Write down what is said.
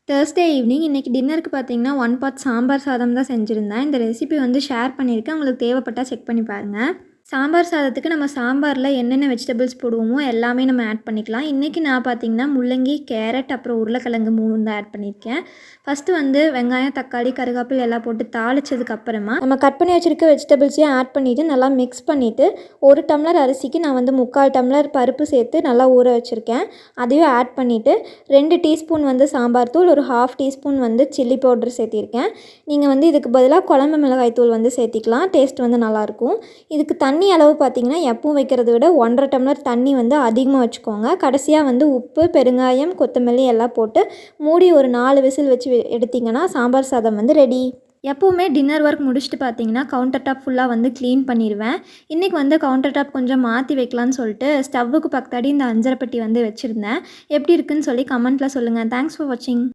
Thursday evening இன்றைக்கி டின்னருக்கு பார்த்தீங்கன்னா 1 பாட் சாம்பார் சாதம் தான் செஞ்சுருந்தேன். இந்த ரெசிபி வந்து ஷேர் பண்ணியிருக்கேன். உங்களுக்கு தேவைப்பட்டால் செக் பண்ணி பாருங்கள். சாம்பார் சாதத்துக்கு நம்ம சாம்பாரில் என்னென்ன வெஜிடபிள்ஸ் போடுவோமோ எல்லாமே நம்ம ஆட் பண்ணிக்கலாம். இன்றைக்கி நான் பார்த்தீங்கன்னா முள்ளங்கி, கேரட் அப்புறம் உருளைக்கிழங்கு 3 தான் ஆட் பண்ணியிருக்கேன். ஃபஸ்ட்டு வந்து வெங்காயம், தக்காளி, கருவேப்பிலை எல்லாம் போட்டு தாளித்ததுக்கப்புறமா நம்ம கட் பண்ணி வச்சுருக்க வெஜிடபிள்ஸையும் ஆட் பண்ணிவிட்டு நல்லா மிக்ஸ் பண்ணிவிட்டு 1 டம்ளர் அரிசிக்கு நான் வந்து 3/4 டம்ளர் பருப்பு சேர்த்து நல்லா ஊற வச்சுருக்கேன். அதையும் ஆட் பண்ணிவிட்டு 2 டீஸ்பூன் வந்து சாம்பார் தூள், ஒரு 1/2 டீஸ்பூன் வந்து சில்லி பவுடர் சேர்த்திருக்கேன். நீங்கள் வந்து இதுக்கு பதிலாக குழம்பு மிளகாய் தூள் வந்து சேர்த்திக்கலாம். டேஸ்ட் வந்து நல்லாயிருக்கும். இதுக்கு தண்ணி அளவு பார்த்திங்கன்னா எப்பவும் வைக்கிறத விட 1.5 டம்ளர் தண்ணி வந்து அதிகமாக வச்சுக்கோங்க. கடைசியாக வந்து உப்பு, பெருங்காயம், கொத்தமல்லி எல்லாம் போட்டு மூடி ஒரு 4 விசில் வச்சு எடுத்திங்கன்னா சாம்பார் சாதம் வந்து ரெடி. எப்போவுமே டின்னர் ஒர்க் முடிச்சுட்டு பார்த்தீங்கன்னா கவுண்டர் டாப் ஃபுல்லாக வந்து க்ளீன் பண்ணிடுவேன். இன்றைக்கி வந்து கவுண்டர் டாப் கொஞ்சம் மாற்றி வைக்கலான்னு சொல்லிட்டு ஸ்டவ்வுக்கு பக்கத்தாடி இந்த அஞ்சரை பெட்டி வந்து வச்சுருந்தேன். எப்படி இருக்குன்னு சொல்லி கமெண்ட்டில் சொல்லுங்கள். தேங்க்ஸ் ஃபார் வாட்சிங்.